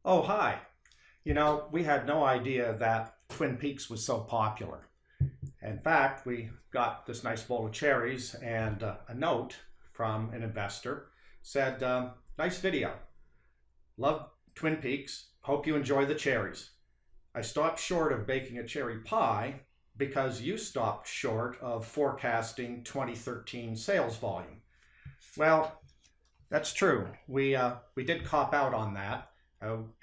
Oh, hi. We had no idea that Twin Peaks was so popular. In fact, we got this nice bowl of cherries and a note from an investor said, nice video. Love Twin Peaks. Hope you enjoy the cherries. I stopped short of baking a cherry pie because you stopped short of forecasting 2013 sales volume. Well, that's true. We did cop out on that.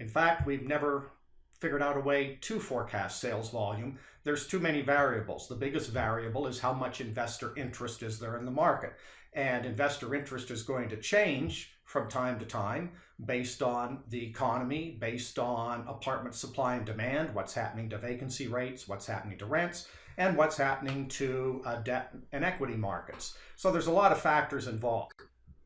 In fact, we've never figured out a way to forecast sales volume. There's too many variables. The biggest variable is how much investor interest is there in the market. And investor interest is going to change from time to time based on the economy, based on apartment supply and demand, what's happening to vacancy rates, what's happening to rents, and what's happening to debt and equity markets. So there's a lot of factors involved.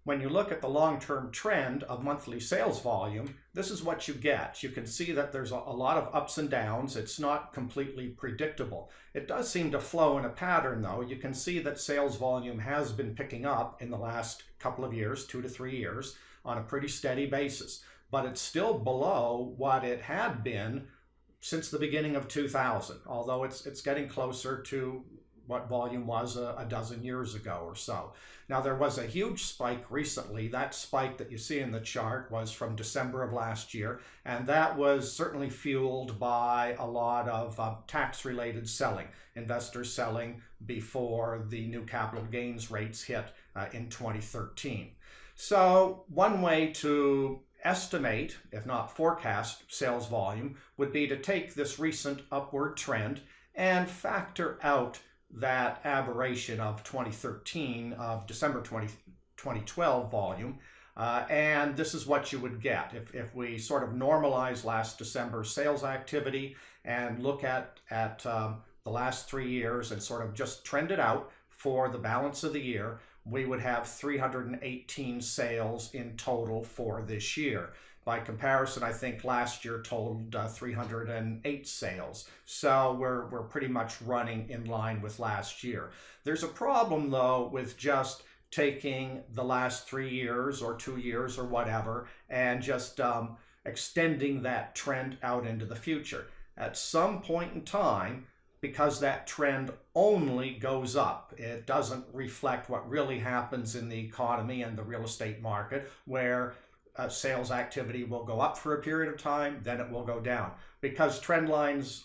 When you look at the long-term trend of monthly sales volume, this is what you get. You can see that there's a lot of ups and downs. It's not completely predictable. It does seem to flow in a pattern, though. You can see that sales volume has been picking up in the last couple of years, 2 to 3 years, on a pretty steady basis. But it's still below what it had been since the beginning of 2000, although it's getting closer to what volume was a dozen years ago or so. Now, there was a huge spike recently. That spike that you see in the chart was from December of last year, and that was certainly fueled by a lot of tax-related selling, investors selling before the new capital gains rates hit in 2013. So one way to estimate, if not forecast, sales volume would be to take this recent upward trend and factor out that aberration of 2013, of December 2012 volume. And this is what you would get if we sort of normalize last December's sales activity and look at the last 3 years and sort of just trend it out for the balance of the year. We would have 318 sales in total for this year. By comparison, I think last year totaled 308 sales. So we're pretty much running in line with last year. There's a problem, though, with just taking the last 3 years or 2 years or whatever and just extending that trend out into the future. At some point in time, because that trend only goes up, it doesn't reflect what really happens in the economy and the real estate market, where sales activity will go up for a period of time, then it will go down. Because these trend lines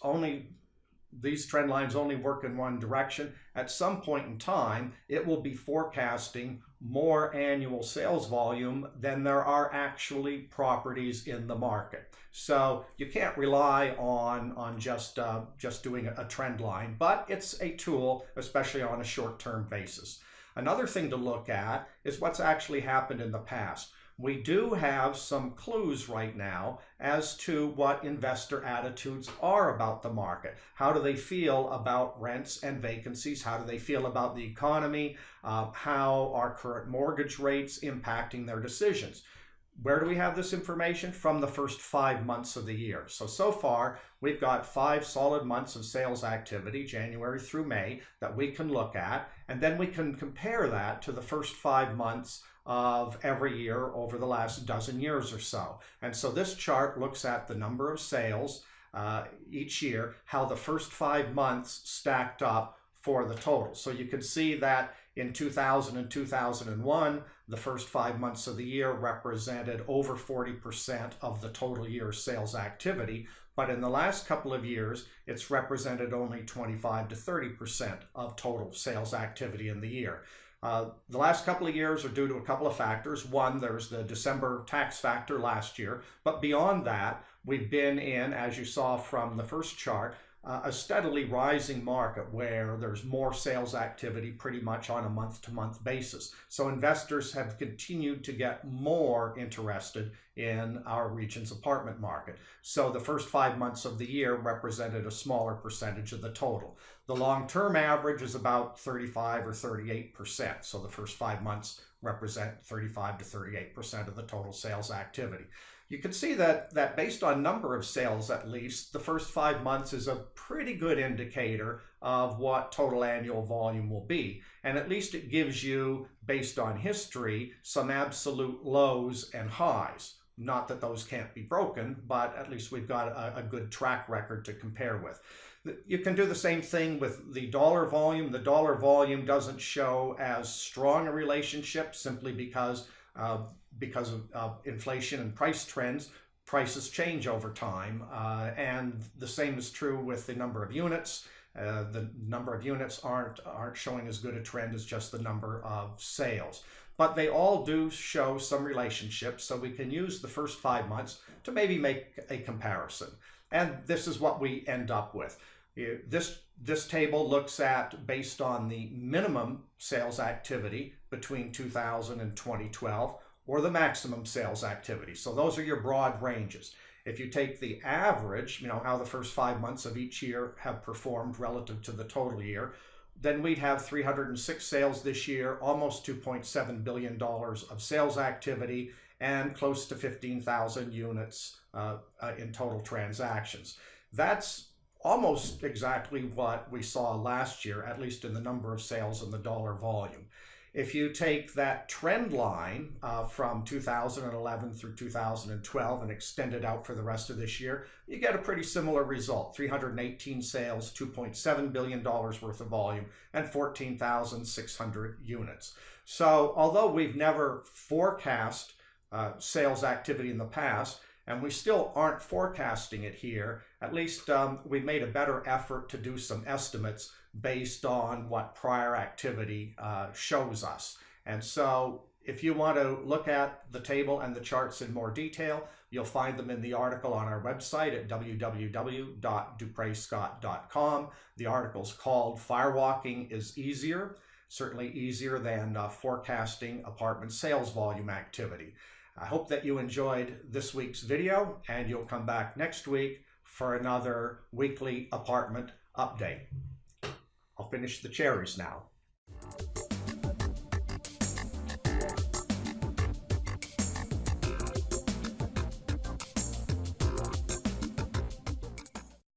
only work in one direction. At some point in time, it will be forecasting more annual sales volume than there are actually properties in the market. So you can't rely on just doing a trend line, but it's a tool, especially on a short-term basis. Another thing to look at is what's actually happened in the past. We do have some clues right now as to what investor attitudes are about the market. How do they feel about rents and vacancies? How do they feel about the economy? How are current mortgage rates impacting their decisions? Where do we have this information? From the first 5 months of the year. So far, we've got 5 solid months of sales activity, January through May, that we can look at, and then we can compare that to the first 5 months of every year over the last dozen years or so. And so this chart looks at the number of sales each year, how the first 5 months stacked up for the total. So you can see that in 2000 and 2001, the first 5 months of the year represented over 40% of the total year's sales activity. But in the last couple of years, it's represented only 25 to 30% of total sales activity in the year. The last couple of years are due to a couple of factors. One, there's the December tax factor last year. But beyond that, we've been in, as you saw from the first chart, a steadily rising market where there's more sales activity pretty much on a month-to-month basis. So investors have continued to get more interested in our region's apartment market. So the first 5 months of the year represented a smaller percentage of the total. The long-term average is about 35 or 38%. So the first 5 months represent 35 to 38% of the total sales activity. You can see that based on number of sales, at least, the first 5 months is a pretty good indicator of what total annual volume will be. And at least it gives you, based on history, some absolute lows and highs. Not that those can't be broken, but at least we've got a good track record to compare with. You can do the same thing with the dollar volume. The dollar volume doesn't show as strong a relationship simply because of inflation and price trends. Prices change over time, and the same is true with the number of units. The number of units aren't showing as good a trend as just the number of sales. But they all do show some relationship, so we can use the first 5 months to maybe make a comparison. And this is what we end up with. This table looks at, based on the minimum sales activity between 2000 and 2012, or the maximum sales activity. So those are your broad ranges. If you take the average, how the first 5 months of each year have performed relative to the total year, then we'd have 306 sales this year, almost $2.7 billion of sales activity, and close to 15,000 units in total transactions. That's almost exactly what we saw last year, at least in the number of sales and the dollar volume. If you take that trend line from 2011 through 2012 and extend it out for the rest of this year, you get a pretty similar result. 318 sales, $2.7 billion worth of volume, and 14,600 units. So although we've never forecast sales activity in the past, and we still aren't forecasting it here, at least we've made a better effort to do some estimates based on what prior activity shows us. And so if you want to look at the table and the charts in more detail, you'll find them in the article on our website at www.duprescott.com. The article's called Firewalking is Easier, certainly easier than forecasting apartment sales volume activity. I hope that you enjoyed this week's video, and you'll come back next week for another weekly apartment update. I'll finish the cherries now.